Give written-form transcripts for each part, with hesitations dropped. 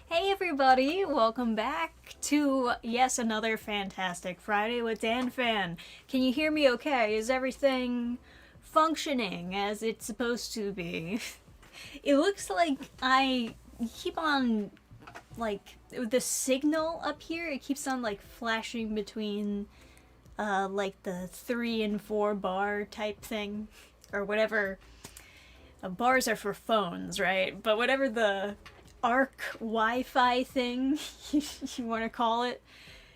Hey everybody, welcome back to, yes, another fantastic Friday with Dannphan. Can you hear me okay? Is everything functioning as it's supposed to be? It looks like I keep on, the signal up here, it keeps on, flashing between, the 3 and 4 bar type thing, or whatever. Bars are for phones, right? But whatever the arc Wi-Fi thing you want to call it,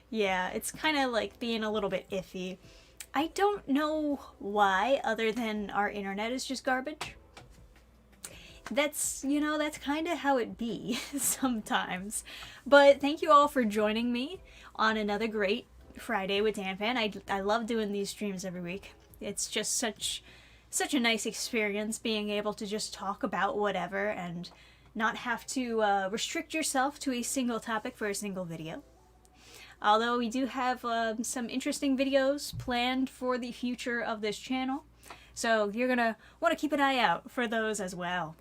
yeah, it's kind of like being a little bit iffy. I don't know why, other than our internet is just garbage. That's kind of how it be sometimes. But thank you all for joining me on another great Friday with Dannphan. I love doing these streams every week. It's just such a nice experience being able to just talk about whatever and not have to restrict yourself to a single topic for a single video. Although we do have some interesting videos planned for the future of this channel, so you're gonna want to keep an eye out for those as well.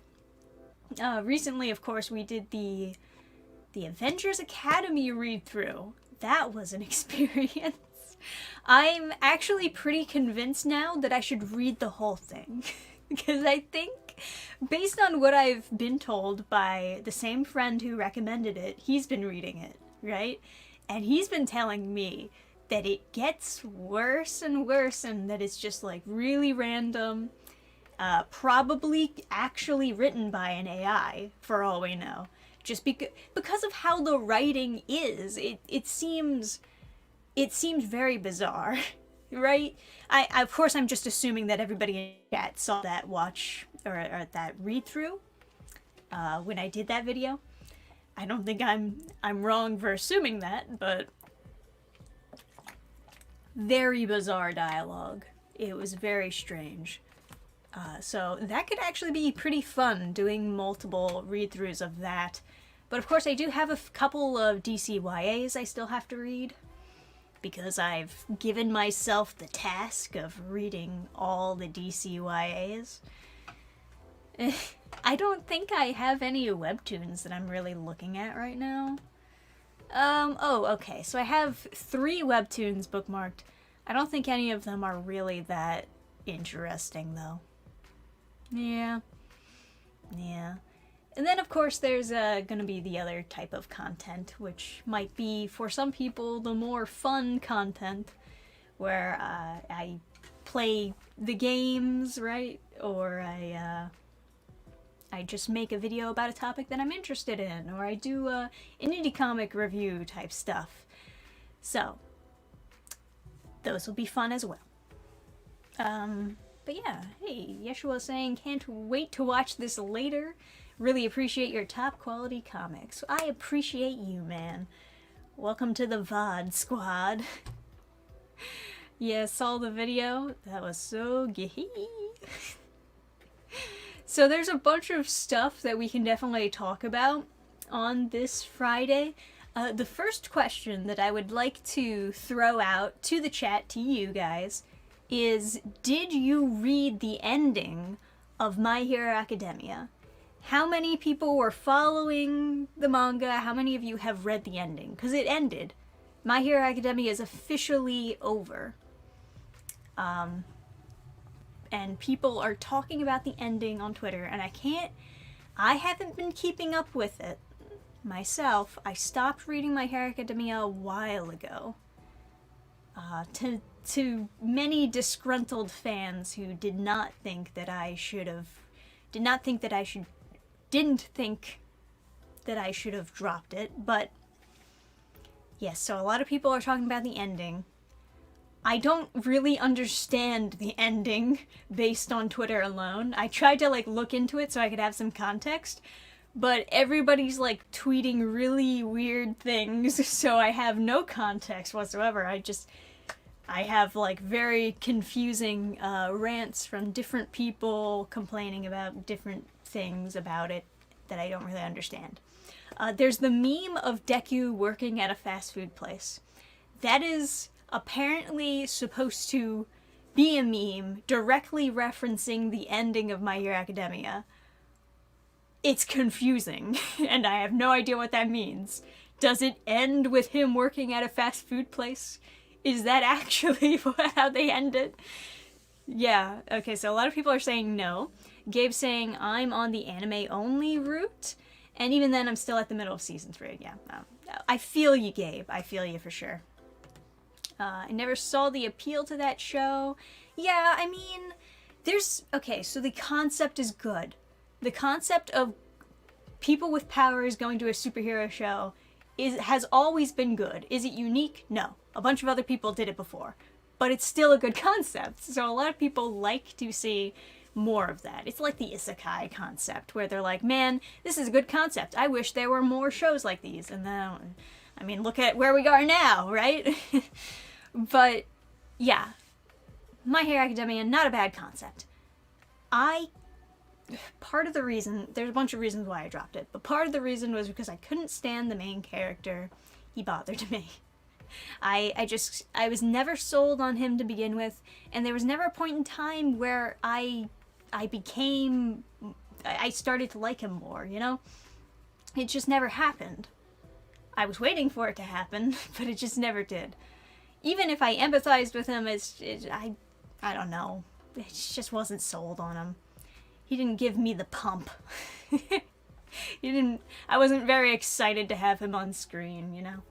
Recently, of course, we did the Avengers Academy read-through. That was an experience. I'm actually pretty convinced now that I should read the whole thing. Because I think, based on what I've been told by the same friend who recommended it, he's been reading it, right? And he's been telling me that it gets worse and worse and that it's just like really random, probably actually written by an AI, for all we know. Just because of how the writing is, it seems very bizarre, right? Of course, I'm just assuming that everybody in chat saw that or that read through when I did that video. I don't think I'm wrong for assuming that, but very bizarre dialogue. It was very strange. So that could actually be pretty fun, doing multiple read-throughs of that. But of course, I do have a couple of DCYAs I still have to read, because I've given myself the task of reading all the DCYAs. I don't think I have any webtoons that I'm really looking at right now. Oh, okay, so I have 3 webtoons bookmarked. I don't think any of them are really that interesting, though. Yeah. And then, of course, there's gonna be the other type of content, which might be, for some people, the more fun content, where I play the games, right? Or I just make a video about a topic that I'm interested in, or I do an indie comic review type stuff. So, those will be fun as well. But yeah, hey, Yeshua saying, can't wait to watch this later. Really appreciate your top quality comics. I appreciate you, man. Welcome to the VOD squad. Yeah, saw the video. That was so gay. So there's a bunch of stuff that we can definitely talk about on this Friday. The first question that I would like to throw out to the chat, to you guys, is, did you read the ending of My Hero Academia? How many people were following the manga? How many of you have read the ending? Because it ended. My Hero Academia is officially over. And people are talking about the ending on Twitter, and I haven't been keeping up with it myself. I stopped reading My Hero Academia a while ago. To many disgruntled fans who didn't think that I should have dropped it, but yes, so a lot of people are talking about the ending. I don't really understand the ending based on Twitter alone. I tried to look into it so I could have some context, but everybody's tweeting really weird things, so I have no context whatsoever. I have very confusing rants from different people complaining about different things about it that I don't really understand. There's the meme of Deku working at a fast food place. That is apparently supposed to be a meme directly referencing the ending of My Hero Academia. it's confusing, and I have no idea what that means. Does it end with him working at a fast food place? Is that actually how they end it? Yeah, okay, so a lot of people are saying no. Gabe's saying I'm on the anime-only route, and even then I'm still at the middle of season 3, yeah. I feel you, Gabe. I feel you for sure. I never saw the appeal to that show. Yeah, I mean, okay, so the concept is good. The concept of people with powers going to a superhero show has always been good. Is it unique? No. A bunch of other people did it before. But it's still a good concept. So a lot of people like to see more of that. It's like the isekai concept, where they're like, man, this is a good concept. I wish there were more shows like these. And then, I mean, look at where we are now, right? But, yeah. My Hero Academia, not a bad concept. Part of the reason, there's a bunch of reasons why I dropped it, but part of the reason was because I couldn't stand the main character. He bothered me. I was never sold on him to begin with, and there was never a point in time where I started to like him more, you know? It just never happened. I was waiting for it to happen, but it just never did. Even if I empathized with him, I don't know. I just wasn't sold on him. He didn't give me the pump. I wasn't very excited to have him on screen, you know?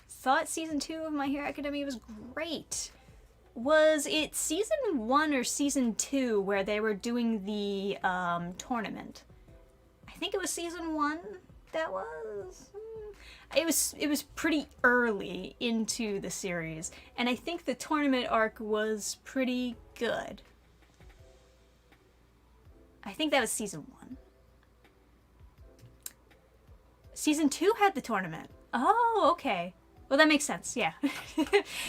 Thought season 2 of My Hero Academia was great. Was it season 1 or season 2 where they were doing the tournament? I think it was season 1 that was. It was pretty early into the series, and I think the tournament arc was pretty good. I think that was season 1. Season 2 had the tournament. Oh, okay. Well, that makes sense, yeah.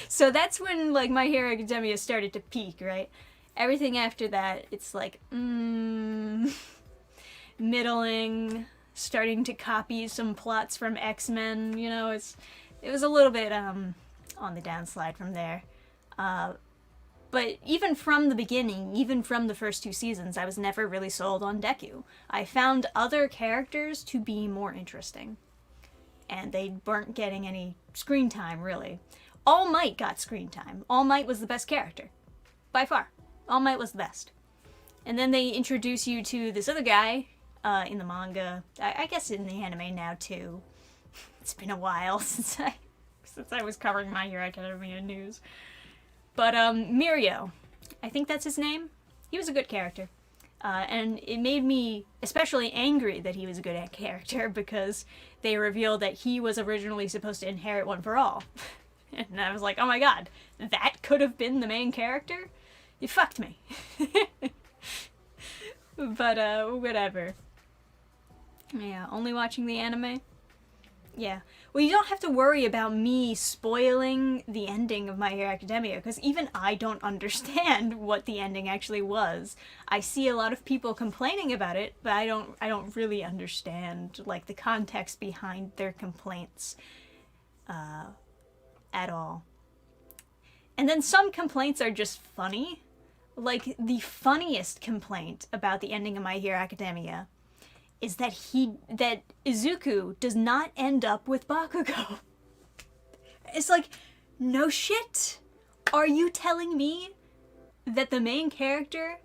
So that's when, like, My Hero Academia started to peak, right? Everything after that, it's like, middling, starting to copy some plots from X-Men, you know, it was a little bit, on the downslide from there. But even from the beginning, even from the first 2 seasons, I was never really sold on Deku. I found other characters to be more interesting. And they weren't getting any screen time, really. All Might got screen time. All Might was the best character. By far. All Might was the best. And then they introduce you to this other guy in the manga. I guess in the anime now, too. It's been a while since I was covering My Hero Academia news. But Mirio, I think that's his name. He was a good character. And it made me especially angry that he was a good character because they revealed that he was originally supposed to inherit One for All. And I was like, oh my god, that could have been the main character? You fucked me. But, whatever. Yeah, only watching the anime? Yeah. Well, you don't have to worry about me spoiling the ending of My Hero Academia, because even I don't understand what the ending actually was. I see a lot of people complaining about it, but I don't really understand, like, the context behind their complaints at all. And then some complaints are just funny. Like, the funniest complaint about the ending of My Hero Academia is that Izuku does not end up with Bakugo. It's like, no shit. Are you telling me that the main character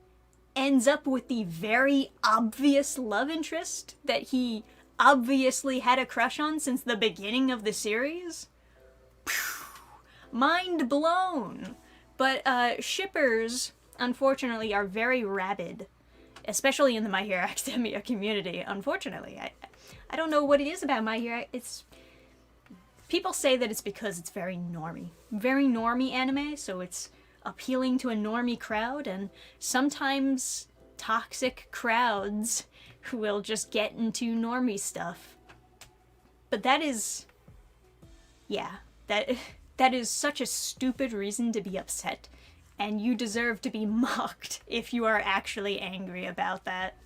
ends up with the very obvious love interest that he obviously had a crush on since the beginning of the series? Mind blown. But shippers, unfortunately, are very rabid. Especially in the My Hero Academia community, unfortunately. I don't know what it is about My Hero. People say that it's because it's very normie. Very normie anime, so it's appealing to a normie crowd, and sometimes toxic crowds who will just get into normie stuff. But that is... yeah, that is such a stupid reason to be upset. And you deserve to be mocked if you are actually angry about that.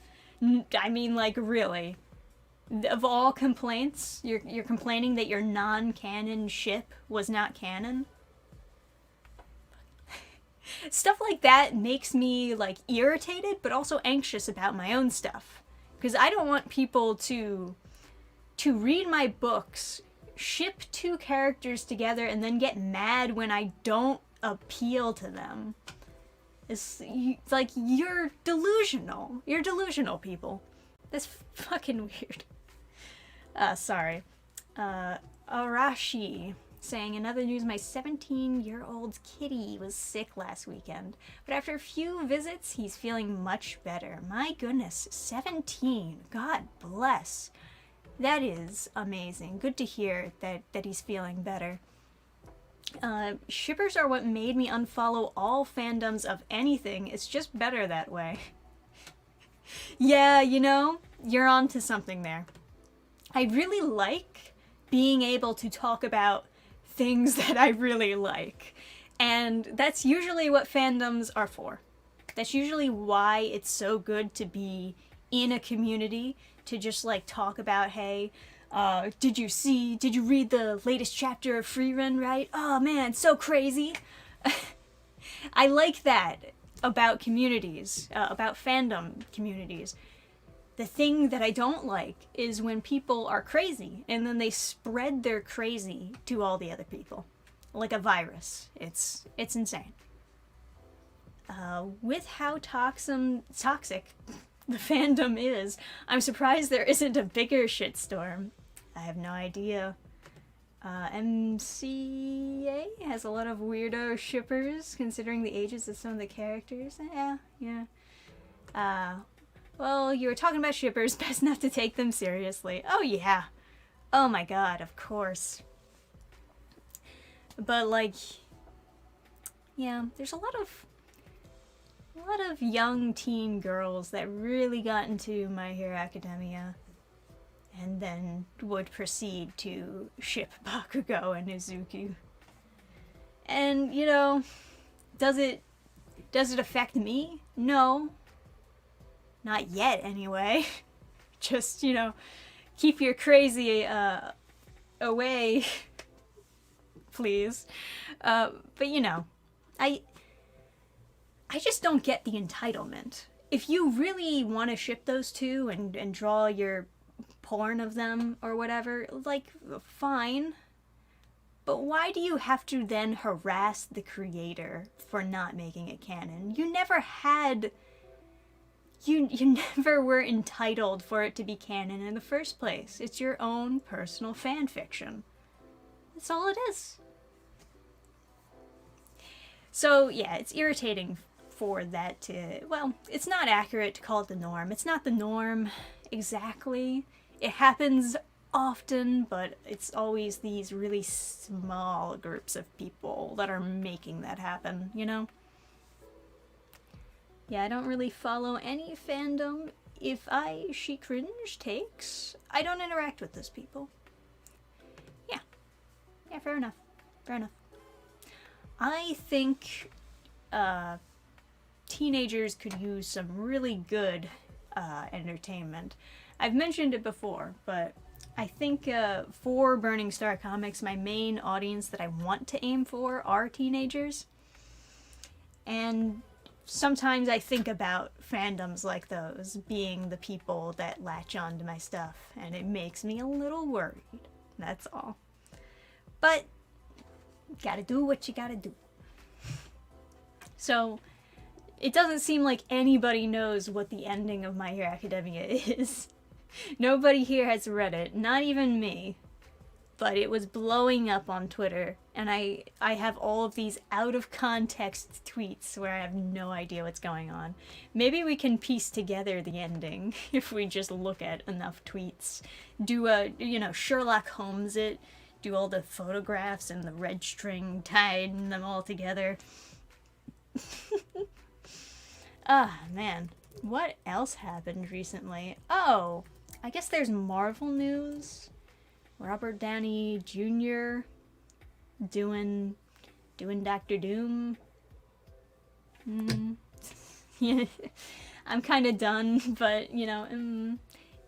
I mean, like, really. Of all complaints, you're complaining that your non-canon ship was not canon? Stuff like that makes me like irritated, but also anxious about my own stuff. Because I don't want people to read my books, ship two characters together, and then get mad when I don't appeal to them. It's like, you're delusional. You're delusional, people. That's fucking weird. Sorry. Arashi saying, in other news, my 17-year-old kitty was sick last weekend, but after a few visits, he's feeling much better. My goodness, 17. God bless. That is amazing. Good to hear that he's feeling better. Shippers are what made me unfollow all fandoms of anything. It's just better that way. Yeah, you know, you're onto something there. I really like being able to talk about things that I really like. And that's usually what fandoms are for. That's usually why it's so good to be in a community, to just like talk about, hey, did you read the latest chapter of Freerun, right? Oh man, so crazy. I like that about communities, about fandom communities. The thing that I don't like is when people are crazy and then they spread their crazy to all the other people. Like a virus. It's insane. With how toxic the fandom is, I'm surprised there isn't a bigger shitstorm. I have no idea. MCA has a lot of weirdo shippers considering the ages of some of the characters. Yeah. Well, you were talking about shippers, best not to take them seriously. Oh yeah. Oh my god, of course. But like, yeah, there's a lot of young teen girls that really got into My Hero Academia and then would proceed to ship Bakugo and Izuku. And, you know, does it affect me? No. Not yet, anyway. Just, you know, keep your crazy away, please. But, you know, I just don't get the entitlement. If you really want to ship those two and draw your porn of them or whatever, like, fine. But why do you have to then harass the creator for not making it canon? You never had... You never were entitled for it to be canon in the first place. It's your own personal fan fiction. That's all it is. So, yeah, it's irritating for that to... Well, it's not accurate to call it the norm. It's not the norm exactly. It happens often, but it's always these really small groups of people that are making that happen, you know? Yeah, I don't really follow any fandom. If she cringe takes, I don't interact with those people. Yeah. Yeah, fair enough. Fair enough. I think teenagers could use some really good entertainment. I've mentioned it before, but I think for Burning Star Comics, my main audience that I want to aim for are teenagers. And sometimes I think about fandoms like those being the people that latch on to my stuff, and it makes me a little worried. That's all. But, gotta do what you gotta do. So, it doesn't seem like anybody knows what the ending of My Hero Academia is. Nobody here has read it, not even me. But it was blowing up on Twitter, and I have all of these out-of-context tweets where I have no idea what's going on. Maybe we can piece together the ending if we just look at enough tweets. Do Sherlock Holmes it, do all the photographs and the red string, tying them all together. Ah, man. What else happened recently? Oh, I guess there's Marvel news. Robert Downey Jr. doing Doctor Doom. Yeah, I'm kind of done, but, you know,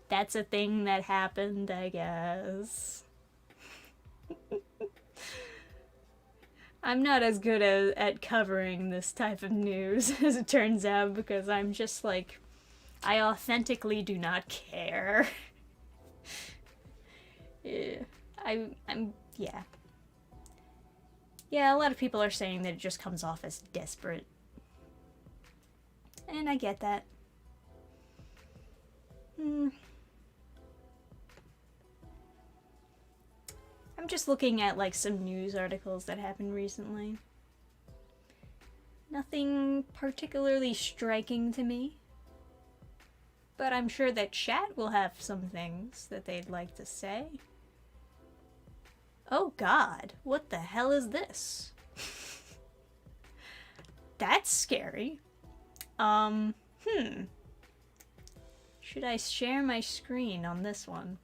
that's a thing that happened, I guess. I'm not as good at covering this type of news as it turns out, because I'm just like, I authentically do not care. Yeah. Yeah. Yeah, a lot of people are saying that it just comes off as desperate. And I get that. I'm just looking at like some news articles that happened recently. Nothing particularly striking to me. But I'm sure that chat will have some things that they'd like to say. Oh god, what the hell is this? That's scary. Should I share my screen on this one?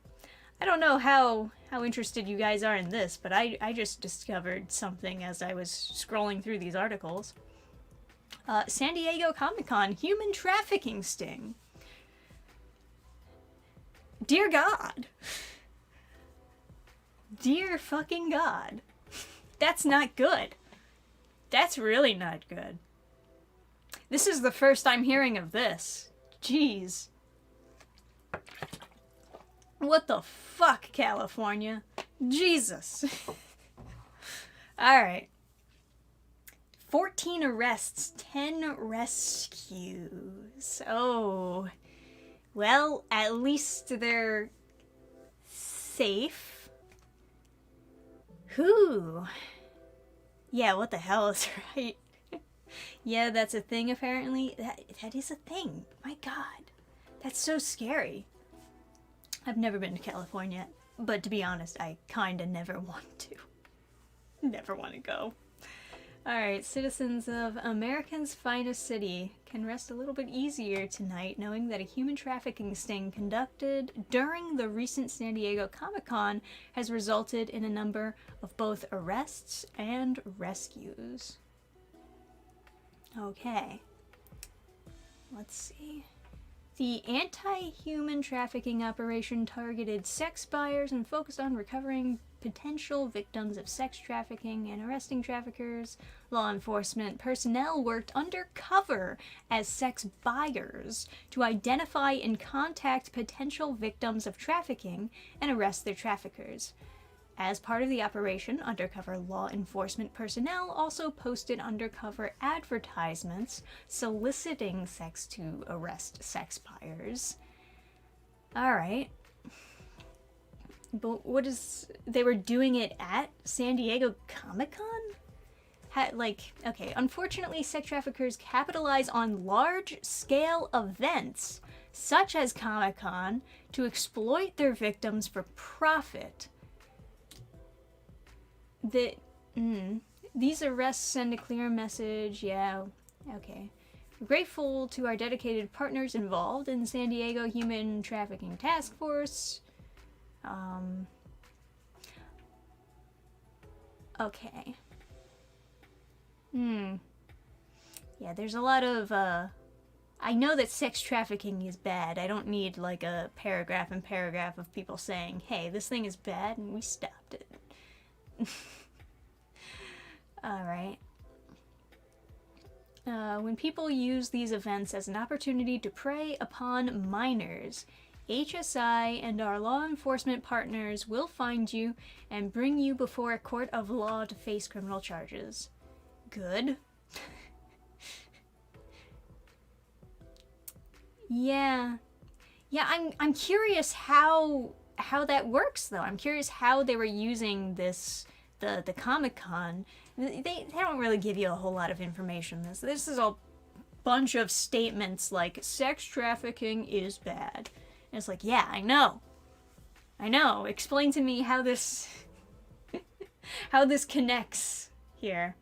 I don't know how interested you guys are in this, but I just discovered something as I was scrolling through these articles. San Diego Comic-Con human trafficking sting. Dear God. Dear fucking God. That's not good. That's really not good. This is the first I'm hearing of this. Jeez. What the fuck, California? Jesus. Alright. 14 arrests, 10 rescues. Oh. Well, at least they're safe. Whew. Yeah, what the hell is right? Yeah, that's a thing apparently. That is a thing. My god. That's so scary. I've never been to California, but to be honest, I kinda never want to. Never want to go. Alright, citizens of America's finest city can rest a little bit easier tonight knowing that a human trafficking sting conducted during the recent San Diego Comic-Con has resulted in a number of both arrests and rescues. Okay. Let's see. The anti-human trafficking operation targeted sex buyers and focused on recovering potential victims of sex trafficking and arresting traffickers. Law enforcement personnel worked undercover as sex buyers to identify and contact potential victims of trafficking and arrest their traffickers. As part of the operation, undercover law enforcement personnel also posted undercover advertisements soliciting sex to arrest sex buyers. Alright. But what is... They were doing it at San Diego Comic-Con? Okay, unfortunately, sex traffickers capitalize on large-scale events, such as Comic-Con, to exploit their victims for profit. These arrests send a clear message. Yeah, okay. We're grateful to our dedicated partners involved in San Diego Human Trafficking Task Force. Okay. Yeah, there's a lot of, I know that sex trafficking is bad. I don't need, like, a paragraph and paragraph of people saying, hey, this thing is bad and we stopped it. Alright. When people use these events as an opportunity to prey upon minors, HSI and our law enforcement partners will find you and bring you before a court of law to face criminal charges. Good. Yeah. Yeah, I'm curious how that works, though. I'm curious how they were using this, the Comic-Con. They don't really give you a whole lot of information. This is a bunch of statements like, sex trafficking is bad. And it's like, yeah, I know. Explain to me how this how this connects here.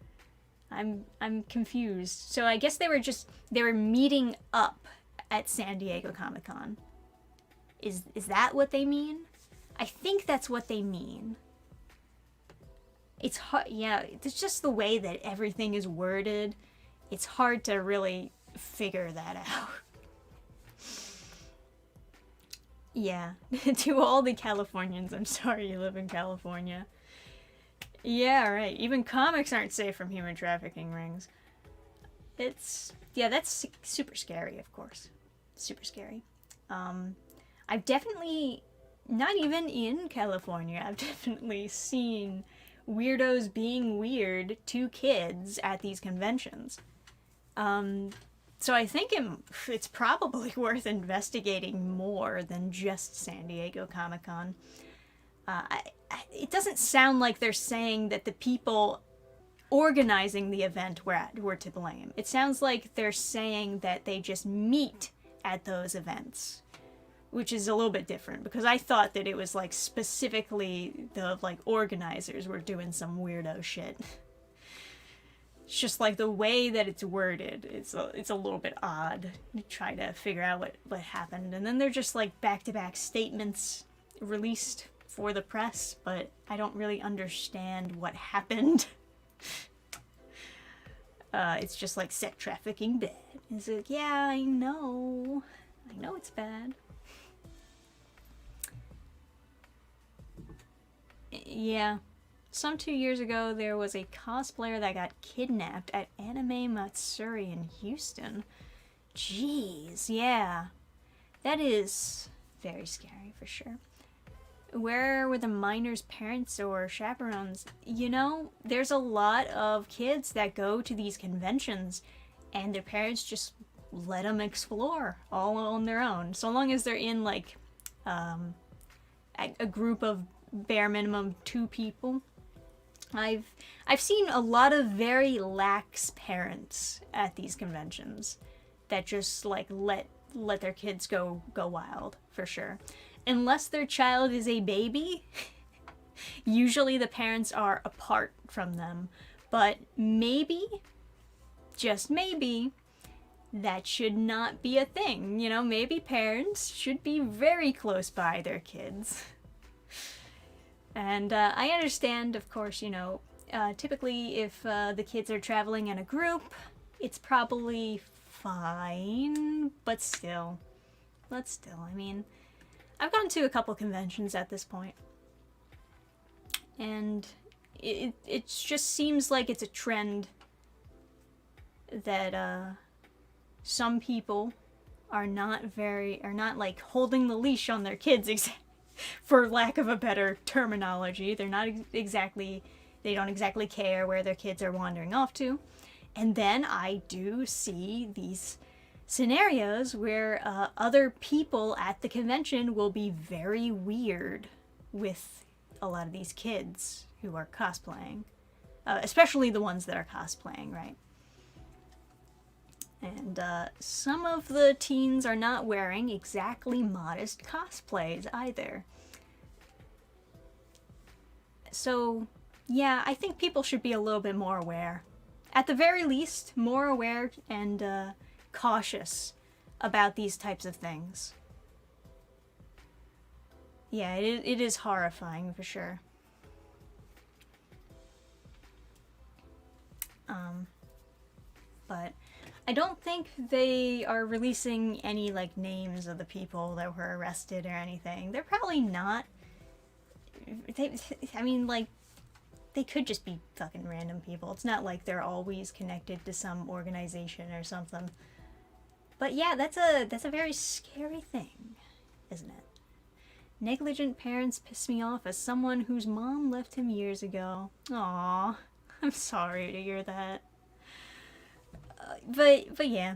I'm confused. So I guess they were meeting up at San Diego Comic-Con. Is that what they mean? I think that's what they mean. It's hard, yeah, it's just the way that everything is worded. It's hard to really figure that out. Yeah, to all the Californians, I'm sorry you live in California. Yeah, right. Even comics aren't safe from human trafficking rings. Yeah, that's super scary, of course. Super scary. I've definitely, not even in California, I've definitely seen weirdos being weird to kids at these conventions. So I think it's probably worth investigating more than just San Diego Comic Con. It doesn't sound like they're saying that the people organizing the event were to blame. It sounds like they're saying that they just meet at those events, which is a little bit different, because I thought that it was like specifically the like organizers were doing some weirdo shit. It's just like the way that it's worded, it's a little bit odd to try to figure out what happened. And then they're just like back-to-back statements released for the press, but I don't really understand what happened. It's just like sex trafficking bad. It's like, yeah, I know it's bad. Yeah. Some 2 years ago, there was a cosplayer that got kidnapped at Anime Matsuri in Houston. Jeez, yeah. That is very scary for sure. Where were the minors' parents or chaperones? You know, there's a lot of kids that go to these conventions and their parents just let them explore all on their own. So long as they're in like a group of bare minimum 2 people. I've seen a lot of very lax parents at these conventions that just like let their kids go wild, for sure. Unless their child is a baby, usually the parents are apart from them. But maybe, just maybe, that should not be a thing. You know, maybe parents should be very close by their kids. And I understand, of course, you know, typically if the kids are traveling in a group, it's probably fine, but still, I mean, I've gone to a couple conventions at this point, and it just seems like it's a trend that some people are not like holding the leash on their kids for lack of a better terminology. They don't exactly care where their kids are wandering off to. And then I do see these scenarios where other people at the convention will be very weird with a lot of these kids who are cosplaying. Especially the ones that are cosplaying, right? And some of the teens are not wearing exactly modest cosplays either. So, yeah, I think people should be a little bit more aware. At the very least, more aware and cautious about these types of things. Yeah, it is horrifying for sure. But I don't think they are releasing any like names of the people that were arrested or anything. They're probably not. I mean, like, they could just be fucking random people. It's not like they're always connected to some organization or something. But yeah, that's a very scary thing, isn't it? Negligent parents piss me off as someone whose mom left him years ago. Aww, I'm sorry to hear that. But yeah.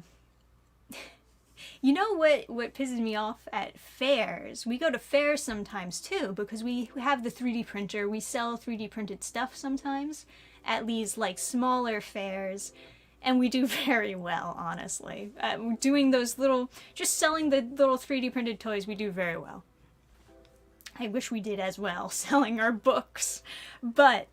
You know what pisses me off at fairs? We go to fairs sometimes too, because we have the 3D printer. We sell 3D printed stuff sometimes at these like smaller fairs, and we do very well, honestly. Doing those just selling the little 3D printed toys, we do very well. I wish we did as well, selling our books. But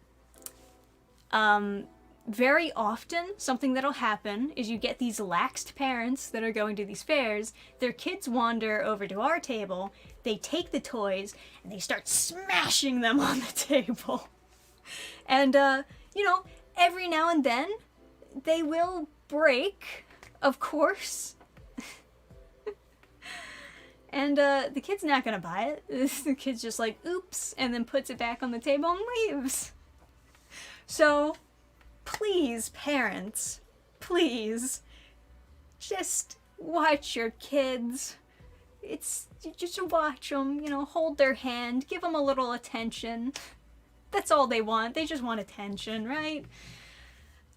very often, something that'll happen is you get these laxed parents that are going to these fairs, their kids wander over to our table, they take the toys, and they start smashing them on the table. And, you know, every now and then, they will break, of course. And, the kid's not gonna buy it. The kid's just like, oops, and then puts it back on the table and leaves. So, please, parents, please, just watch your kids. It's just watch them, you know, hold their hand, give them a little attention. That's all they want. They just want attention, right?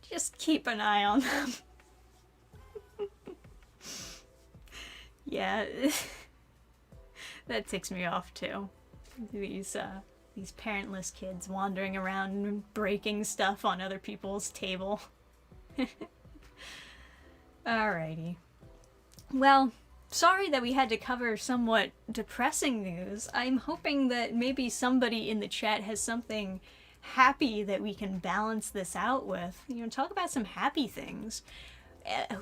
Just keep an eye on them. Yeah, that ticks me off too. These parentless kids wandering around and breaking stuff on other people's table. Alrighty. Well, sorry that we had to cover somewhat depressing news. I'm hoping that maybe somebody in the chat has something happy that we can balance this out with. You know, talk about some happy things.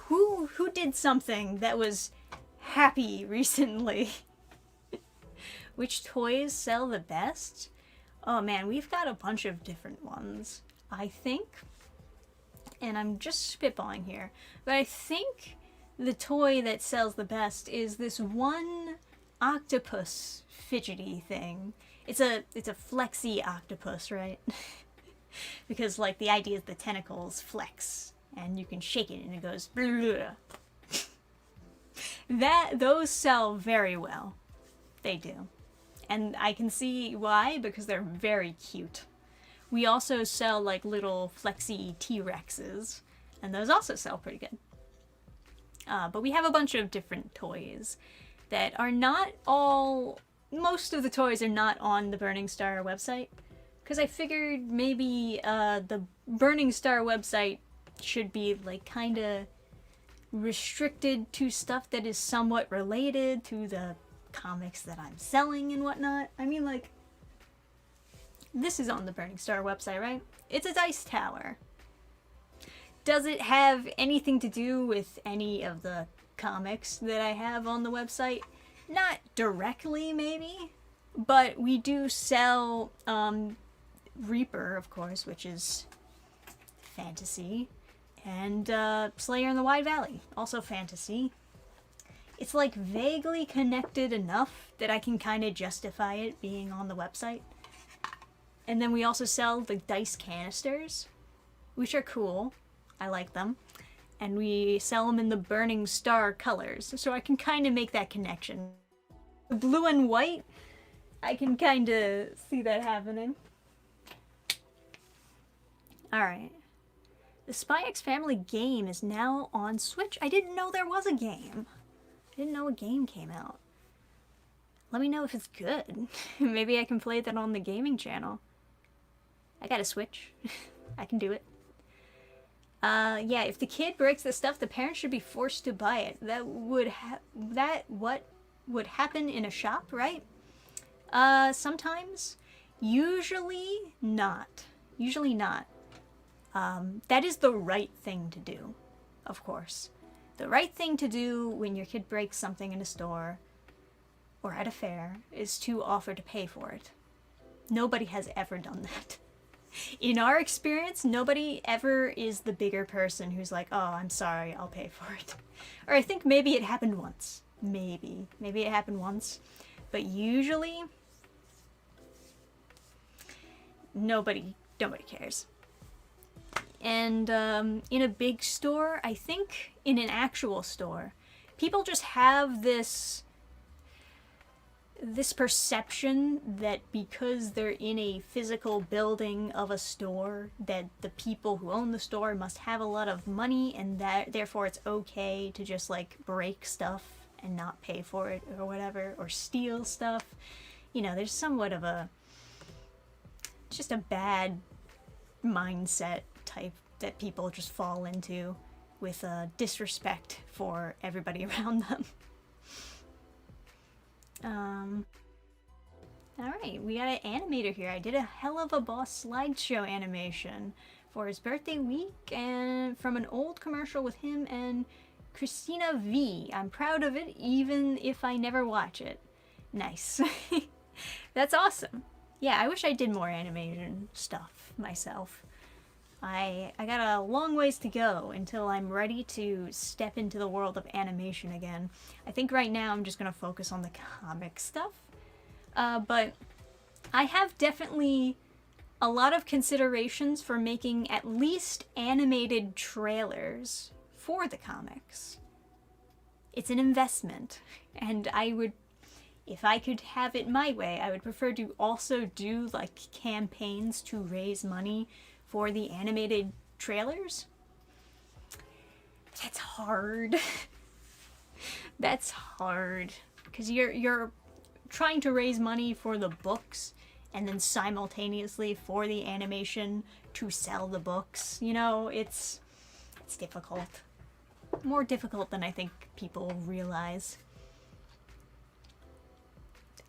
Who did something that was happy recently? Which toys sell the best? Oh man, we've got a bunch of different ones, I think. And I'm just spitballing here, but I think the toy that sells the best is this one octopus fidgety thing. It's a flexy octopus, right? Because like the idea is the tentacles flex and you can shake it and it goes those sell very well. They do. And I can see why, because they're very cute. We also sell like little flexy T-Rexes, and those also sell pretty good. But we have a bunch of different toys that are not all... Most of the toys are not on the Burning Star website, because I figured maybe the Burning Star website should be like kind of restricted to stuff that is somewhat related to the comics that I'm selling and whatnot. I mean, like, this is on the Burning Star website, right? It's a dice tower. Does it have anything to do with any of the comics that I have on the website? Not directly, maybe, but we do sell Reaper, of course, which is fantasy, and Slayer in the Wide Valley, also fantasy. It's like vaguely connected enough that I can kind of justify it being on the website. And then we also sell the dice canisters, which are cool. I like them. And we sell them in the Burning Star colors, so I can kind of make that connection. The blue and white, I can kind of see that happening. Alright. The Spy X Family game is now on Switch. I didn't know there was a game. I didn't know a game came out. Let me know if it's good. Maybe I can play that on the gaming channel. I got a Switch. I can do it. Yeah, if the kid breaks the stuff, the parents should be forced to buy it. That would what would happen in a shop, right? Sometimes. Usually not. Usually not. That is the right thing to do, of course. The right thing to do when your kid breaks something in a store or at a fair is to offer to pay for it. Nobody has ever done that. In our experience, nobody ever is the bigger person who's like, oh, I'm sorry, I'll pay for it. Or I think maybe it happened once. Maybe it happened once. But usually, nobody cares. And in a big store, I think in an actual store, people just have this perception that because they're in a physical building of a store, that the people who own the store must have a lot of money, and that therefore it's okay to just like break stuff and not pay for it or whatever, or steal stuff. You know, there's somewhat of just a bad mindset type that people just fall into with disrespect for everybody around them. Alright, we got an animator here. I did a Hell of a Boss slideshow animation for his birthday week, and from an old commercial with him and Christina V. I'm proud of it, even if I never watch it. Nice. That's awesome. Yeah, I wish I did more animation stuff myself. I got a long ways to go until I'm ready to step into the world of animation again. I think right now I'm just going to focus on the comic stuff. But I have definitely a lot of considerations for making at least animated trailers for the comics. It's an investment, and I would, if I could have it my way, I would prefer to also do like campaigns to raise money for the animated trailers. That's hard. That's hard, because you're trying to raise money for the books and then simultaneously for the animation to sell the books. You know, it's difficult. More difficult than I think people realize.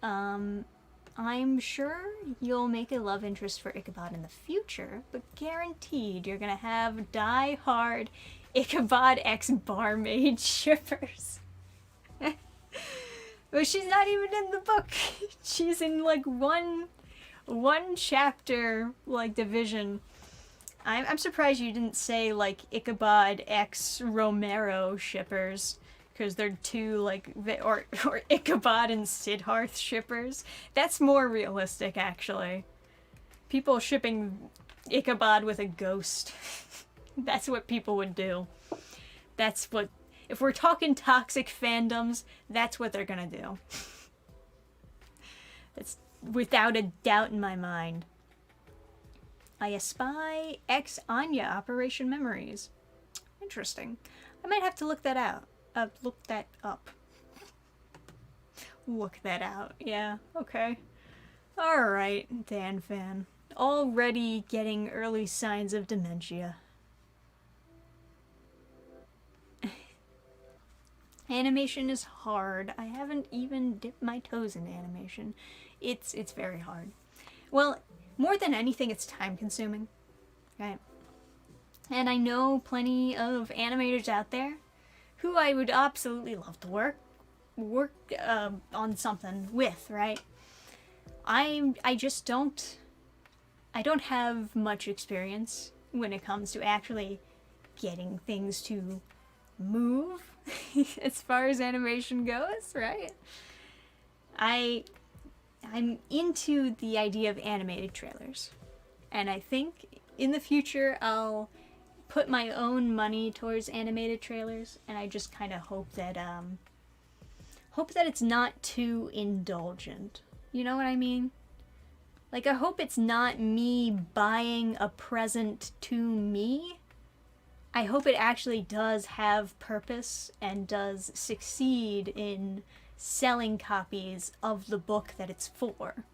I'm sure you'll make a love interest for Ichabod in the future, but guaranteed you're gonna have die-hard Ichabod X barmaid shippers. But she's not even in the book. She's in like one chapter, like, division. I'm surprised you didn't say like Ichabod X Romero shippers, because they're two like, or Ichabod and Siddharth shippers. That's more realistic, actually. People shipping Ichabod with a ghost. That's what people would do. That's what, if we're talking toxic fandoms, that's what they're gonna do. That's without a doubt in my mind. I espy X Anya Operation Memories. Interesting. I might have to look that out. Look that up. Look that out. Yeah, okay. Alright, Dannphan. Already getting early signs of dementia. Animation is hard. I haven't even dipped my toes in animation. It's very hard. Well, more than anything, it's time consuming. Right? And I know plenty of animators out there who I would absolutely love to work on something with, right? I don't have much experience when it comes to actually getting things to move as far as animation goes, right? I'm into the idea of animated trailers, and I think in the future I'll put my own money towards animated trailers, and I just kind of hope that it's not too indulgent. You know what I mean? Like, I hope it's not me buying a present to me. I hope it actually does have purpose and does succeed in selling copies of the book that it's for.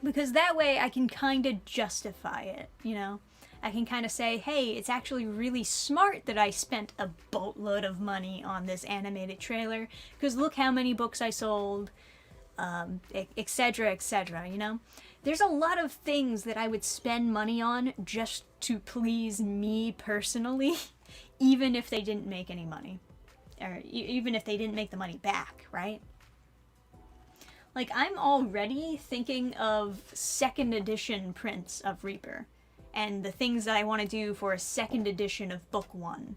Because that way I can kind of justify it, you know? I can kind of say, hey, it's actually really smart that I spent a boatload of money on this animated trailer, because look how many books I sold, etc., you know? There's a lot of things that I would spend money on just to please me personally, even if they didn't make any money. Or even if they didn't make the money back, right? Like, I'm already thinking of second edition prints of Reaper, and the things that I want to do for a second edition of book 1.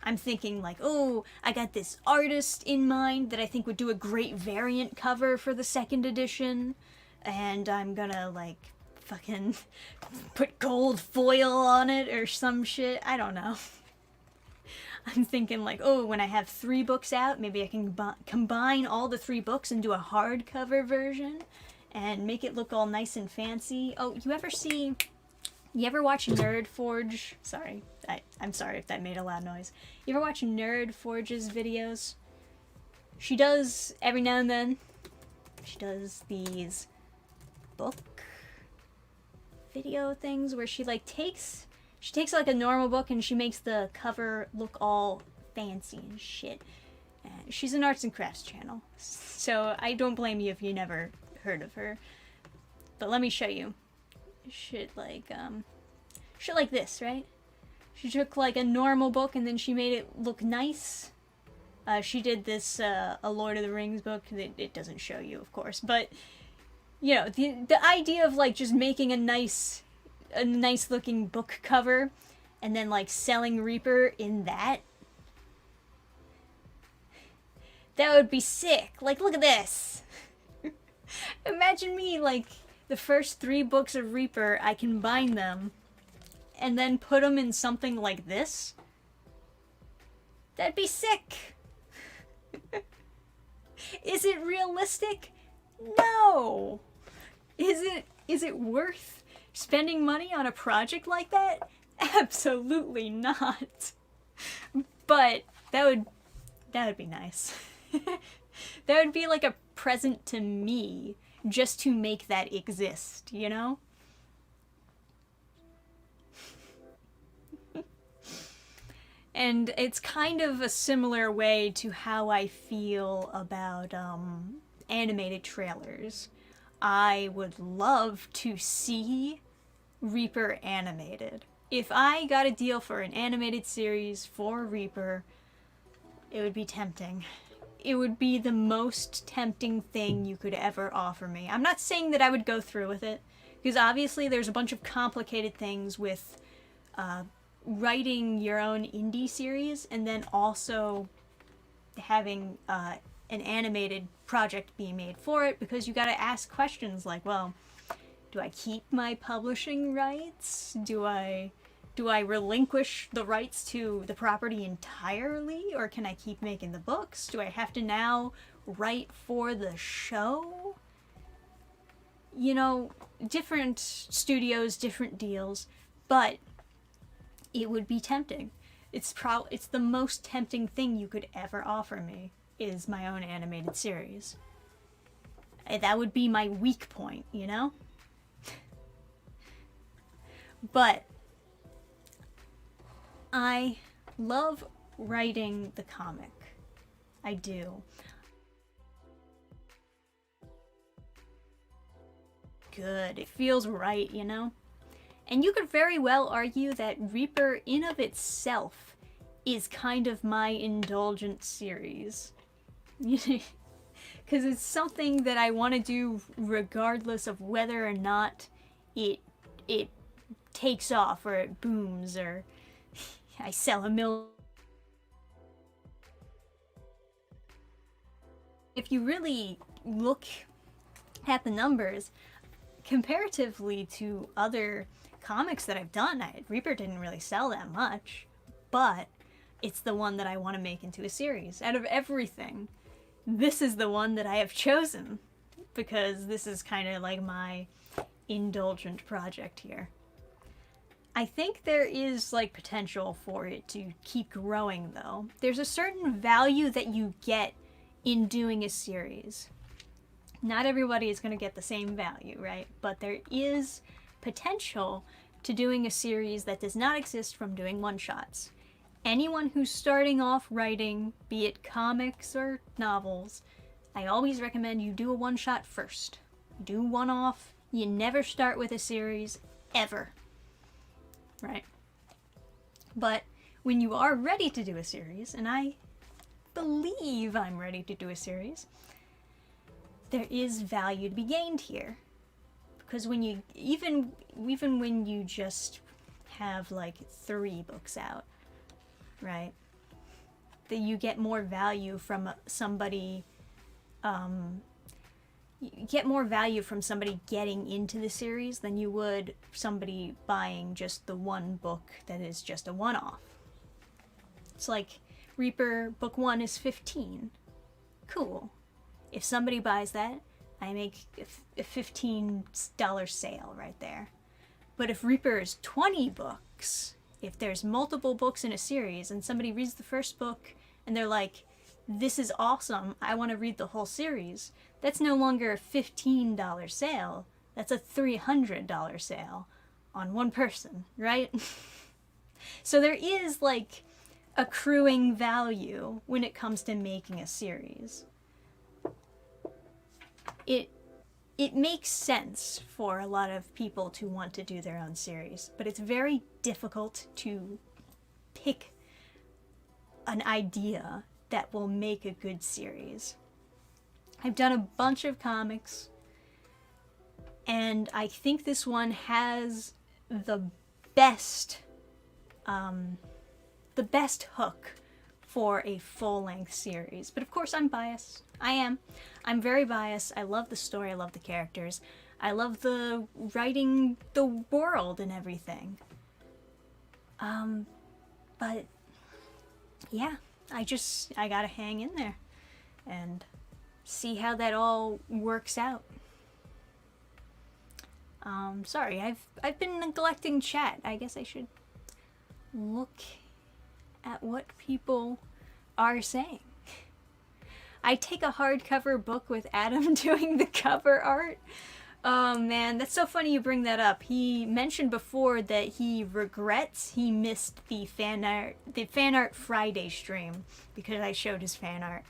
I'm thinking like, oh, I got this artist in mind that I think would do a great variant cover for the second edition, and I'm gonna like fucking put gold foil on it or some shit. I don't know. I'm thinking like, oh, when I have 3 books out, maybe I can combine all the 3 books and do a hardcover version and make it look all nice and fancy. Oh, you ever watch Nerd Forge? Sorry, I'm sorry if that made a loud noise. You ever watch Nerd Forge's videos? She does, every now and then, she does these book video things where she like takes like a normal book and she makes the cover look all fancy and shit. She's an arts and crafts channel, so I don't blame you if you never heard of her. But let me show you. Shit like this, right? She took like a normal book and then she made it look nice. She did this a Lord of the Rings book. It doesn't show you, of course, but you know, the idea of like just making a nice looking book cover and then like selling Reaper in that. That would be sick. Like, look at this. Imagine me, like, the first 3 books of Reaper, I combine them, and then put them in something like this. That'd be sick. Is it realistic? No. Is it worth spending money on a project like that? Absolutely not. But that would be nice. That would be like a present to me just to make that exist, you know? And it's kind of a similar way to how I feel about animated trailers. I would love to see Reaper animated. If I got a deal for an animated series for Reaper, it would be tempting. It would be the most tempting thing you could ever offer me. I'm not saying that I would go through with it, because obviously there's a bunch of complicated things with writing your own indie series and then also having an animated project being made for it, because you gotta ask questions like, well, do I keep my publishing rights? Do I relinquish the rights to the property entirely, or can I keep making the books? Do I have to now write for the show? You know, different studios, different deals, but it would be tempting. It's the most tempting thing you could ever offer me, is my own animated series. That would be my weak point, you know? But I love writing the comic. I do. Good. It feels right, you know? And you could very well argue that Reaper in of itself is kind of my indulgent series. Because it's something that I want to do regardless of whether or not it takes off, or it booms, or I sell a million. If you really look at the numbers, comparatively to other comics that I've done, Reaper didn't really sell that much, but it's the one that I want to make into a series. Out of everything, this is the one that I have chosen, because this is kind of like my indulgent project here. I think there is like potential for it to keep growing though. There's a certain value that you get in doing a series. Not everybody is going to get the same value, right? But there is potential to doing a series that does not exist from doing one-shots. Anyone who's starting off writing, be it comics or novels, I always recommend you do a one-shot first. Do one-off. You never start with a series, ever. Right? But when you are ready to do a series, and I believe I'm ready to do a series, there is value to be gained here. Because when you, even when you just have like 3 books out, right, that you get more value from somebody, you get more value from somebody getting into the series than you would somebody buying just the one book that is just a one-off. It's like Reaper book 1 is $15. Cool. If somebody buys that, I make a $15 sale right there. But if Reaper is 20 books, if there's multiple books in a series and somebody reads the first book and they're like, this is awesome, I want to read the whole series, that's no longer a $15 sale, that's a $300 sale on one person, right? So there is like accruing value when it comes to making a series. It makes sense for a lot of people to want to do their own series, but it's very difficult to pick an idea that will make a good series. I've done a bunch of comics, and I think this one has the best hook for a full-length series. But of course I'm biased. I am. I'm very biased. I love the story, I love the characters. I love the writing, the world and everything. But yeah, I gotta hang in there and see how that all works out. Sorry, I've been neglecting chat. I guess I should look at what people are saying. I take a hardcover book with Adam doing the cover art. Oh man, that's so funny you bring that up. He mentioned before that he regrets he missed the fan art Friday stream because I showed his fan art.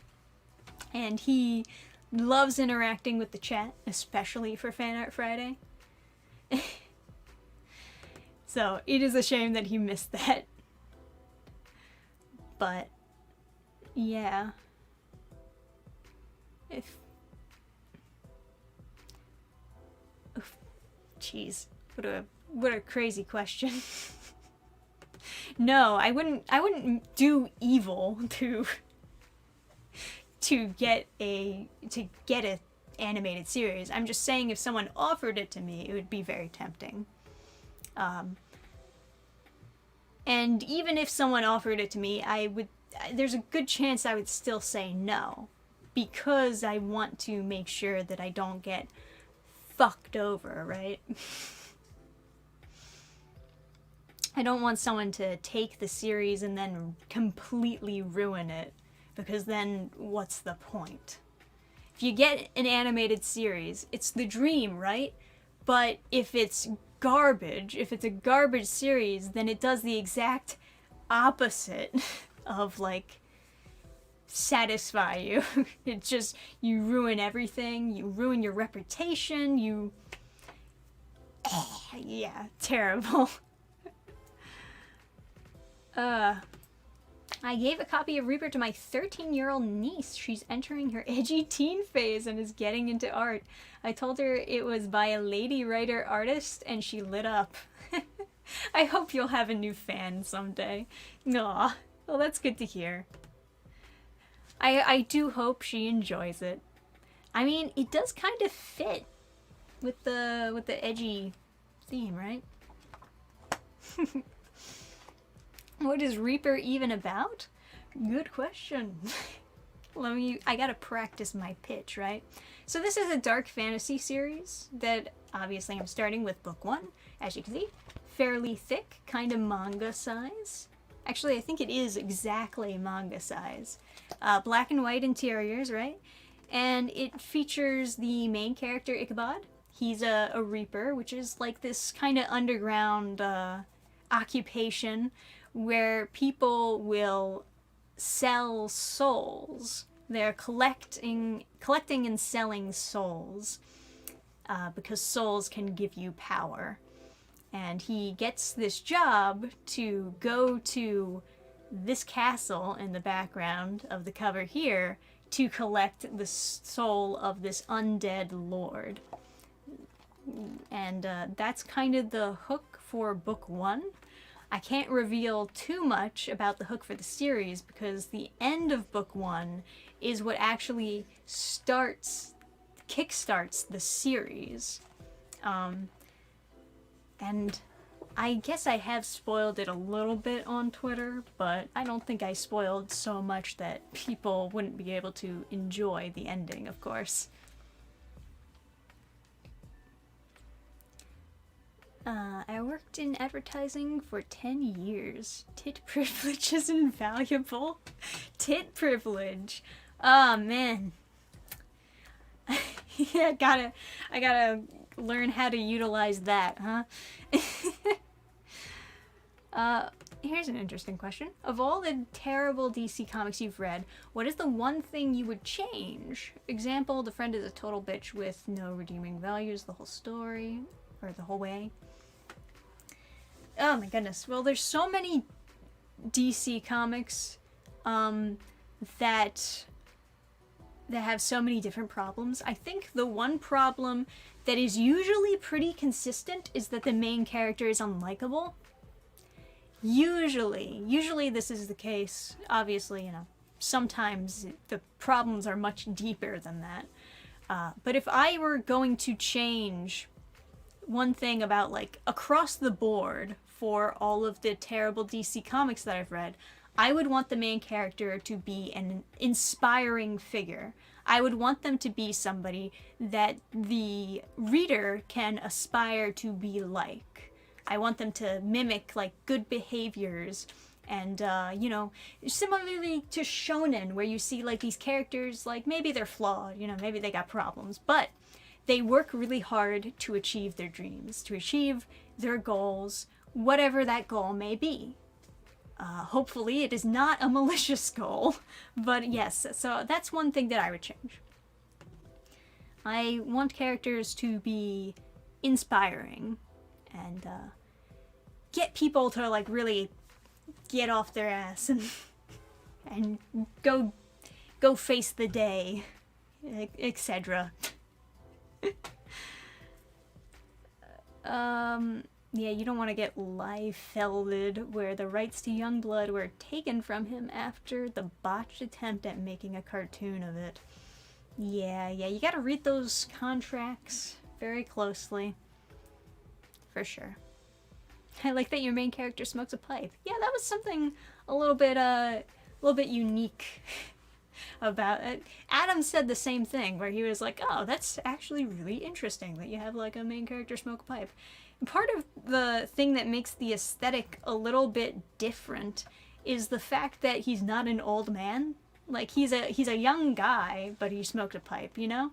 And he loves interacting with the chat, especially for Fan Art Friday. So it is a shame that he missed that. But yeah. Jeez, what a crazy question. No, I wouldn't do evil to get a animated series. I'm just saying if someone offered it to me, it would be very tempting. And even if someone offered it to me, there's a good chance I would still say no, because I want to make sure that I don't get fucked over, right? I don't want someone to take the series and then completely ruin it, because then what's the point? If you get an animated series, it's the dream, right? But if it's garbage, if it's a garbage series, then it does the exact opposite of, like, satisfy you. It's just, you ruin everything, you ruin your reputation, yeah, terrible. I gave a copy of Reaper to my 13-year-old niece. She's entering her edgy teen phase and is getting into art. I told her it was by a lady writer artist and she lit up. I hope you'll have a new fan someday. Aw, well, that's good to hear. I do hope she enjoys it. I mean, it does kind of fit with the edgy theme, right? What is Reaper even about? Good question. I gotta practice my pitch, right? So this is a dark fantasy series that obviously I'm starting with book 1, as you can see. Fairly thick, kind of manga size. Actually, I think it is exactly manga size. Black and white interiors, right? And it features the main character, Ichabod. He's a reaper, which is like this kind of underground occupation where people will sell souls. They're collecting and selling souls because souls can give you power. And he gets this job to go to this castle in the background of the cover here to collect the soul of this undead lord. And that's kind of the hook for book 1. I can't reveal too much about the hook for the series because the end of book 1 is what actually kickstarts the series. And I guess I have spoiled it a little bit on Twitter, but I don't think I spoiled so much that people wouldn't be able to enjoy the ending, of course. I worked in advertising for 10 years. Tit privilege is invaluable. Tit privilege. Oh, man. Yeah, I gotta learn how to utilize that, huh? Here's an interesting question. Of all the terrible DC comics you've read, what is the one thing you would change? Example, the friend is a total bitch with no redeeming values the whole story, or the whole way. Oh my goodness. Well, there's so many DC comics that have so many different problems. I think the one problem that is usually pretty consistent is that the main character is unlikable. Usually this is the case. Obviously, you know, sometimes the problems are much deeper than that. But if I were going to change one thing about, like, across the board for all of the terrible DC comics that I've read, I would want the main character to be an inspiring figure. I would want them to be somebody that the reader can aspire to be like. I want them to mimic, like, good behaviors. And, you know, similarly to shonen, where you see, like, these characters, like, maybe they're flawed, you know, maybe they got problems, but they work really hard to achieve their dreams, to achieve their goals, whatever that goal may be. Hopefully it is not a malicious goal, but yes, so that's one thing that I would change. I want characters to be inspiring and get people to, like, really get off their ass and go face the day, etc. Yeah, you don't want to get Liefelded, where the rights to Youngblood were taken from him after the botched attempt at making a cartoon of it. Yeah, you gotta read those contracts very closely. For sure. I like that your main character smokes a pipe. Yeah, that was something a little bit unique about it. Adam said the same thing, where he was like, oh, that's actually really interesting that you have, like, a main character smoke a pipe. Part of the thing that makes the aesthetic a little bit different is the fact that he's not an old man. Like, he's a young guy, but he smoked a pipe, you know?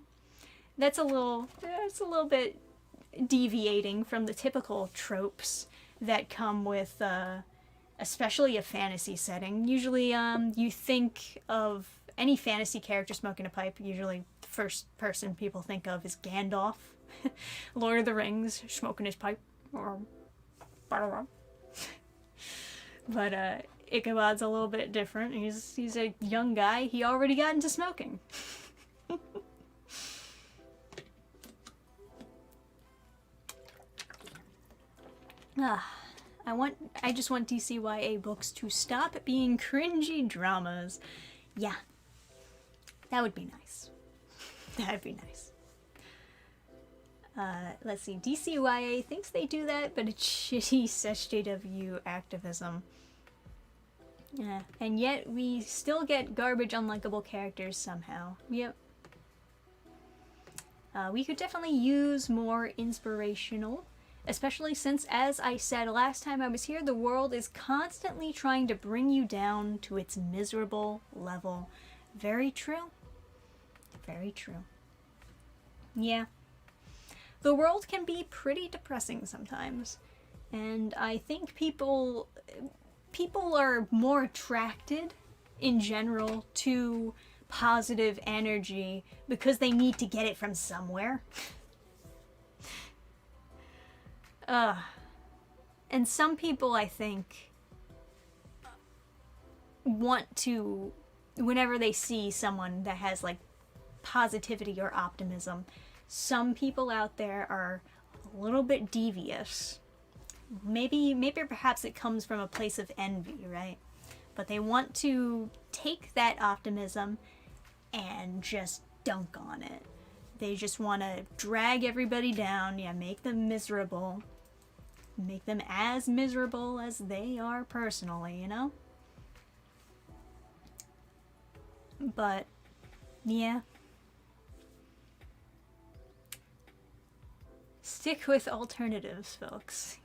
That's a little bit deviating from the typical tropes that come with, especially a fantasy setting. Usually, you think of any fantasy character smoking a pipe, usually the first person people think of is Gandalf. Lord of the Rings, smoking his pipe. But Ichabod's a little bit different. He's a young guy. He already got into smoking. I just want DCYA books to stop being cringy dramas. Yeah. That would be nice. That'd be nice. Let's see. DCYA thinks they do that, but it's shitty SJW activism. Yeah, and yet we still get garbage unlikable characters somehow. Yep. We could definitely use more inspirational, especially since, as I said last time I was here, the world is constantly trying to bring you down to its miserable level. Very true. Very true. Yeah. The world can be pretty depressing sometimes, and I think people are more attracted in general to positive energy because they need to get it from somewhere. And some people, I think, want to, whenever they see someone that has, like, positivity or optimism, some people out there are a little bit devious. Maybe perhaps it comes from a place of envy, right? But they want to take that optimism and just dunk on it. They just want to drag everybody down, yeah, make them miserable. Make them as miserable as they are personally, you know? But, yeah. Stick with alternatives, folks.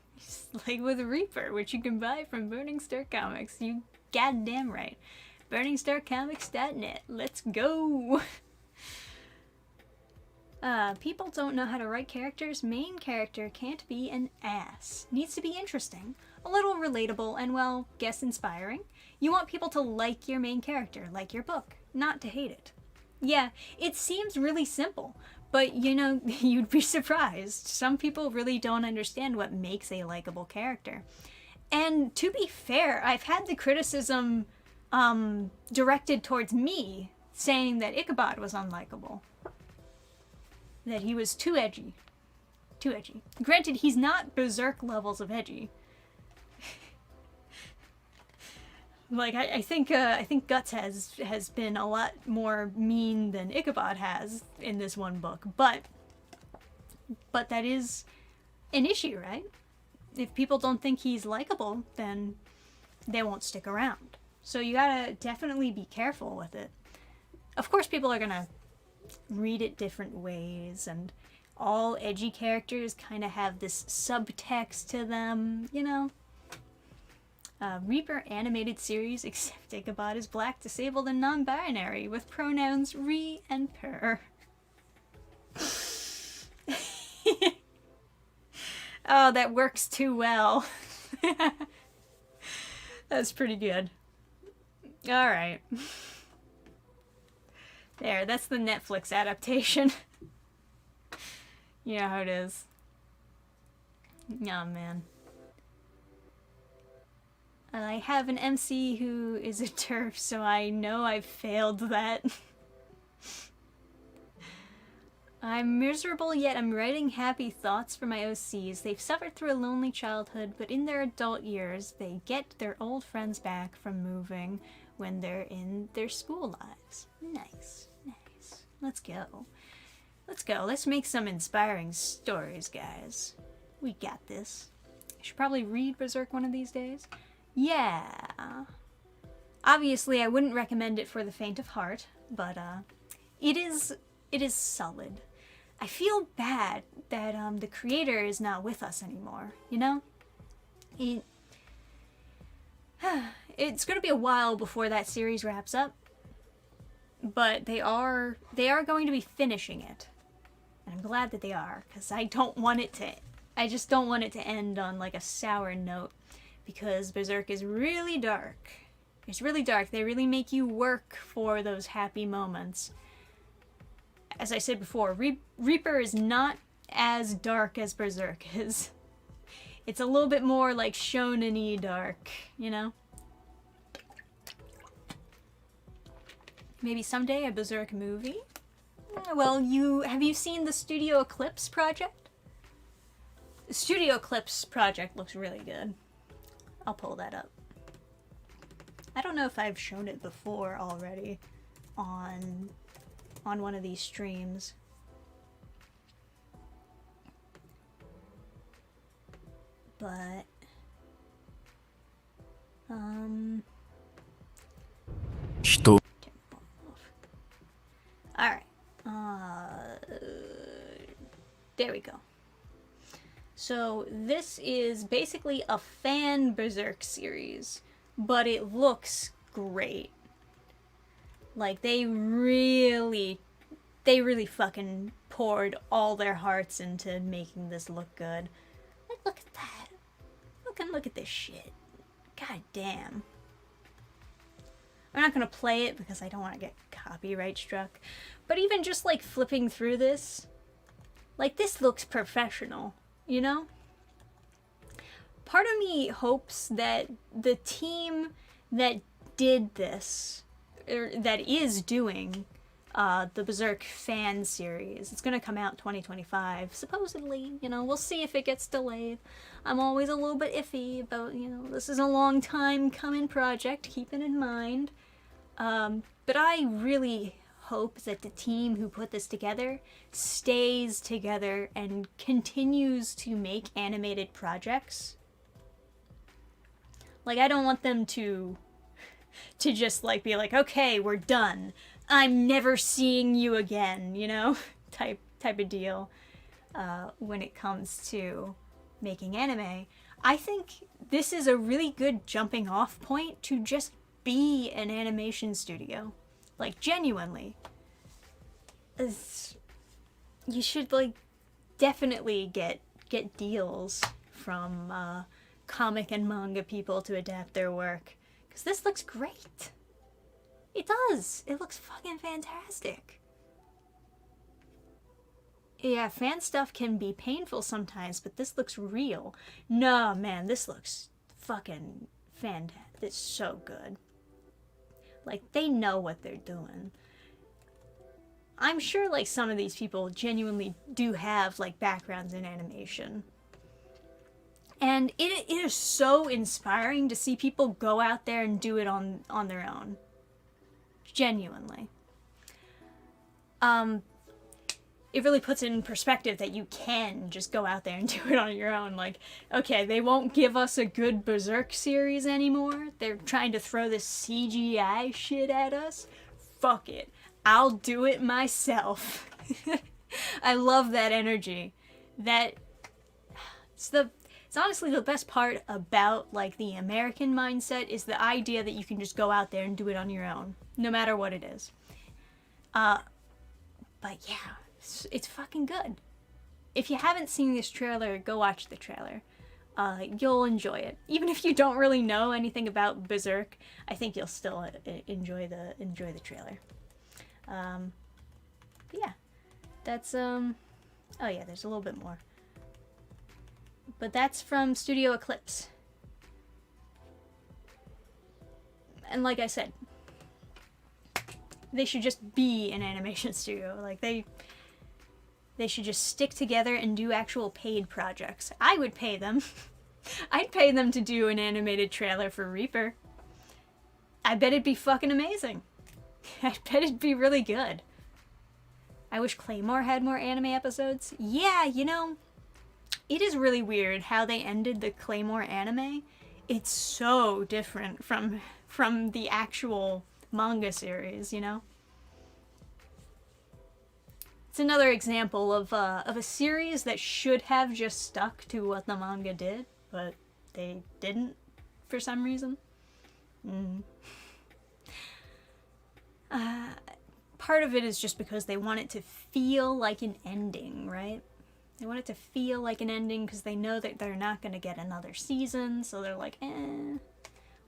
Like with Reaper, which you can buy from Burning Star Comics. You goddamn right. BurningstarComics.net. Let's go! People don't know how to write characters. Main character can't be an ass. Needs to be interesting, a little relatable, and, well, guess inspiring. You want people to like your main character, like your book, not to hate it. Yeah, it seems really simple, but, you know, you'd be surprised. Some people really don't understand what makes a likable character. And to be fair, I've had the criticism directed towards me, saying that Ichabod was unlikable. That he was too edgy. Too edgy. Granted, he's not berserk levels of edgy. Like, I think Guts has been a lot more mean than Ichabod has in this one book, but that is an issue, right? If people don't think he's likable, then they won't stick around. So you gotta definitely be careful with it. Of course, people are gonna read it different ways, and all edgy characters kind of have this subtext to them, you know? Reaper animated series, except Ichabod is black, disabled, and non-binary, with pronouns re and per. Oh, that works too well. That's pretty good. Alright. There, that's the Netflix adaptation. You know how it is. Oh, man. I have an MC who is a TERF, so I know I've failed that. I'm miserable, yet I'm writing happy thoughts for my OCs. They've suffered through a lonely childhood, but in their adult years, they get their old friends back from moving when they're in their school lives. Nice, nice. Let's go. Let's go. Let's make some inspiring stories, guys. We got this. I should probably read Berserk one of these days. Yeah. Obviously, I wouldn't recommend it for the faint of heart, but it is solid. I feel bad that the creator is not with us anymore, you know? It's going to be a while before that series wraps up, but they are going to be finishing it. And I'm glad that they are, because I just don't want it to end on like a sour note, because Berserk is really dark. It's really dark. They really make you work for those happy moments. As I said before, Reaper is not as dark as Berserk is. It's a little bit more like shonen-y dark, you know? Maybe someday a Berserk movie? Well, have you seen the Studio Eclipse project? The Studio Eclipse project looks really good. I'll pull that up. I don't know if I've shown it before already on one of these streams. But Alright. There we go. So this is basically a fan Berserk series, but it looks great. Like, they really fucking poured all their hearts into making this look good. Look at that. Look at this shit. God damn. I'm not gonna play it because I don't want to get copyright struck. But even just like flipping through this, like, this looks professional, you know? Part of me hopes that the team that did this, or that is doing the Berserk fan series, it's gonna come out in 2025, supposedly, you know, we'll see if it gets delayed. I'm always a little bit iffy about, you know, this is a long time coming project, keep it in mind. But I really hope that the team who put this together stays together and continues to make animated projects. Like, I don't want them to just, like, be like, okay, we're done. I'm never seeing you again, you know? type of deal. When it comes to making anime. I think this is a really good jumping off point to just be an animation studio. Like, genuinely. You should, like, definitely get deals from comic and manga people to adapt their work. Because this looks great. It does. It looks fucking fantastic. Yeah, fan stuff can be painful sometimes, but this looks real. No, man, this looks fucking fantastic. It's so good. Like, they know what they're doing. I'm sure, like, some of these people genuinely do have, like, backgrounds in animation. And it is so inspiring to see people go out there and do it on their own. Genuinely. It really puts it in perspective that you can just go out there and do it on your own. Like, okay, they won't give us a good Berserk series anymore. They're trying to throw this CGI shit at us. Fuck it. I'll do it myself. I love that energy. It's honestly the best part about, like, the American mindset is the idea that you can just go out there and do it on your own, no matter what it is. But yeah, it's fucking good. If you haven't seen this trailer, go watch the trailer. You'll enjoy it. Even if you don't really know anything about Berserk, I think you'll still enjoy the trailer. Yeah, that's oh yeah, there's a little bit more. But that's from Studio Eclipse. And like I said, they should just be an animation studio. Like, they should just stick together and do actual paid projects. I would pay them. I'd pay them to do an animated trailer for Reaper. I bet it'd be fucking amazing. I bet it'd be really good. I wish Claymore had more anime episodes. Yeah, you know, it is really weird how they ended the Claymore anime. It's so different from the actual manga series, you know? It's another example of a series that should have just stuck to what the manga did, but they didn't for some reason. Part of it is just because they want it to feel like an ending, right? They want it to feel like an ending because they know that they're not going to get another season, so they're like,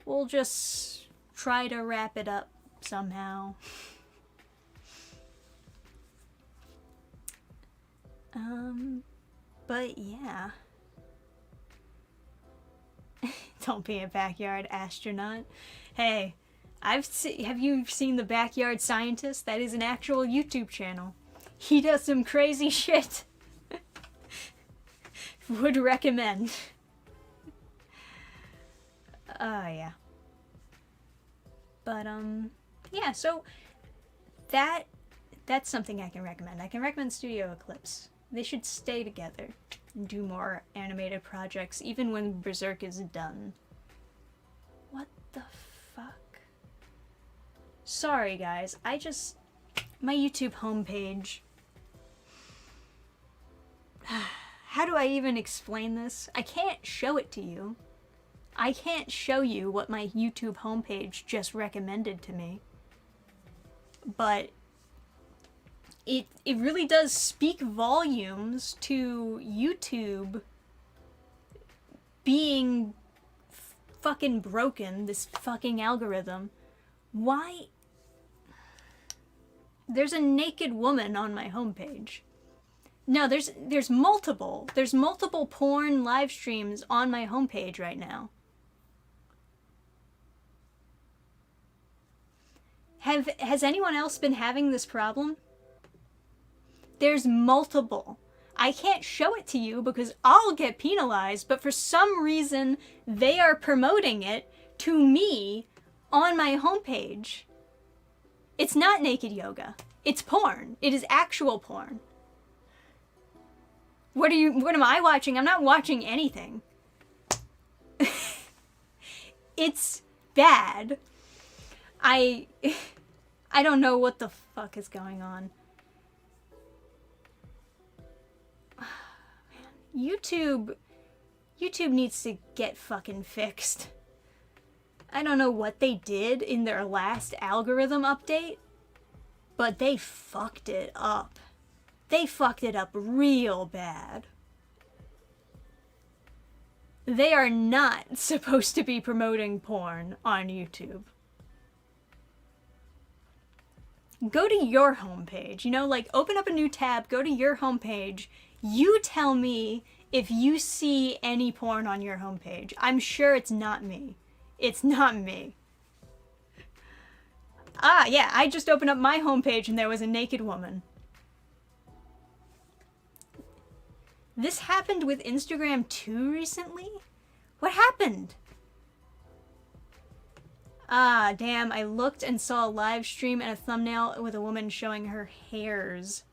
we'll just try to wrap it up somehow. But yeah. Don't be a backyard astronaut. Hey, have you seen The Backyard Scientist? That is an actual YouTube channel. He does some crazy shit. Would recommend. Yeah. But, yeah, so that's something I can recommend. I can recommend Studio Eclipse. They should stay together and do more animated projects, even when Berserk is done. What the fuck? Sorry, guys. My YouTube homepage. How do I even explain this? I can't show it to you. I can't show you what my YouTube homepage just recommended to me. But it really does speak volumes to YouTube being fucking broken, this fucking algorithm. Why? There's a naked woman on my homepage. No, there's multiple porn live streams on my homepage right now. Has anyone else been having this problem? There's multiple. I can't show it to you because I'll get penalized, but for some reason they are promoting it to me on my homepage. It's not naked yoga. It's porn. It is actual porn. What am I watching? I'm not watching anything. It's bad. I don't know what the fuck is going on. YouTube needs to get fucking fixed. I don't know what they did in their last algorithm update, but they fucked it up. They fucked it up real bad. They are not supposed to be promoting porn on YouTube. Go to your homepage, you know, like open up a new tab, go to your homepage. You tell me if you see any porn on your homepage. I'm sure it's not me. It's not me. Ah, yeah, I just opened up my homepage and there was a naked woman. This happened with Instagram too recently? What happened? Ah, damn, I looked and saw a live stream and a thumbnail with a woman showing her hairs.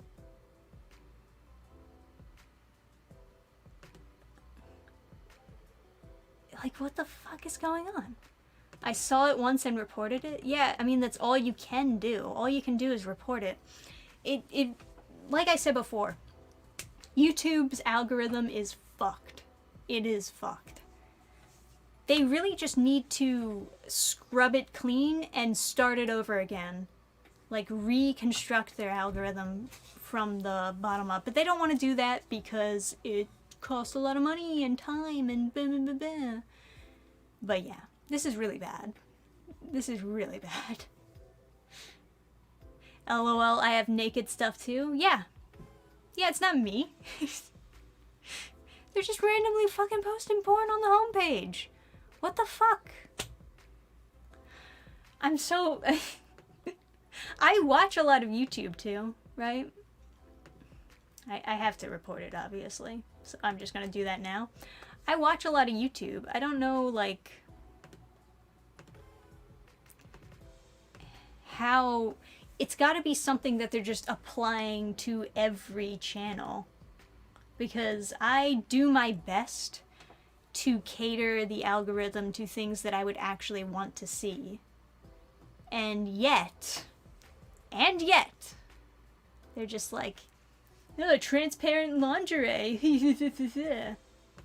Like, what the fuck is going on? I saw it once and reported it. Yeah, I mean, that's all you can do. All you can do is report it. It like I said before, YouTube's algorithm is fucked. It is fucked. They really just need to scrub it clean and start it over again. Like, reconstruct their algorithm from the bottom up. But they don't want to do that because it costs a lot of money and time and blah, blah, blah, blah. But yeah, this is really bad. This is really bad. LOL, I have naked stuff too. Yeah. Yeah, it's not me. They're just randomly fucking posting porn on the homepage. What the fuck? I'm so... I watch a lot of YouTube too, right? I have to report it, obviously. So I'm just gonna do that now. I watch a lot of YouTube. I don't know, like... how... It's gotta be something that they're just applying to every channel. Because I do my best to cater the algorithm to things that I would actually want to see. And yet, they're just like, oh, transparent lingerie.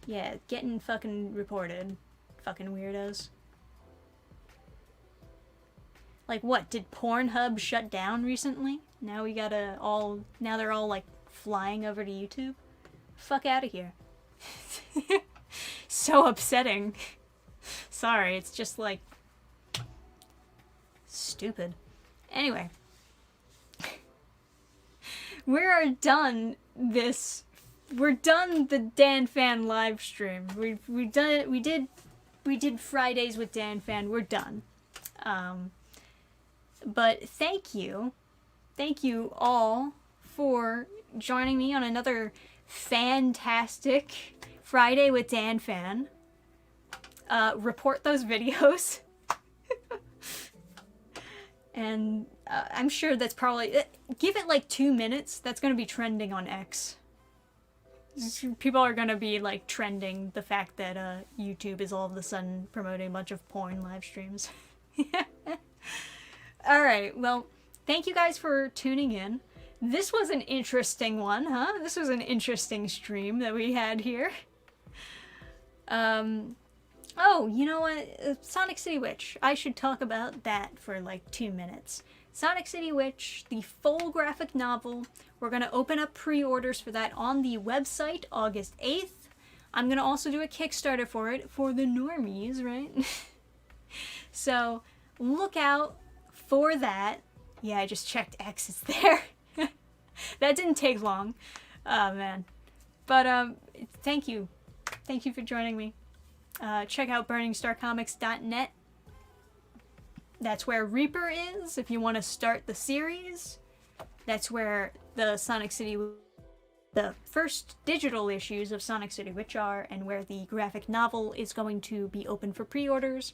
Yeah, getting fucking reported. Fucking weirdos. Like what, did Pornhub shut down recently? Now we gotta all, now they're all like flying over to YouTube? Fuck out of here. So upsetting. Sorry, it's just like stupid. Anyway. We're done this. We're done the Dannphan live stream. We done it. We did Fridays with Dannphan. We're done. But thank you all for joining me on another fantastic Friday with Dannphan. Report those videos. And I'm sure that's probably... give it like 2 minutes. That's going to be trending on X. People are going to be like trending the fact that YouTube is all of a sudden promoting a bunch of porn live streams. Alright, well, thank you guys for tuning in. This was an interesting one, huh? This was an interesting stream that we had here. Oh, you know what? Sonic City Witch. I should talk about that for like 2 minutes. Sonic City Witch, the full graphic novel. We're going to open up pre-orders for that on the website August 8th. I'm going to also do a Kickstarter for it for the normies, right? So, look out for that. Yeah, I just checked X is there. That didn't take long. Oh, man. But, thank you. Thank you for joining me. Check out burningstarcomics.net. That's where Reaper is, if you want to start the series. That's where the Sonic City... the first digital issues of Sonic City Witch are, and where the graphic novel is going to be open for pre-orders.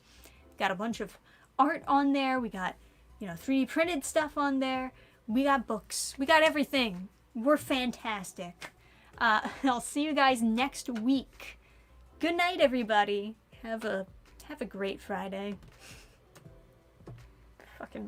Got a bunch of art on there. We got, 3D printed stuff on there. We got books. We got everything. We're fantastic. I'll see you guys next week. Good night, everybody. Have a great Friday. Fucking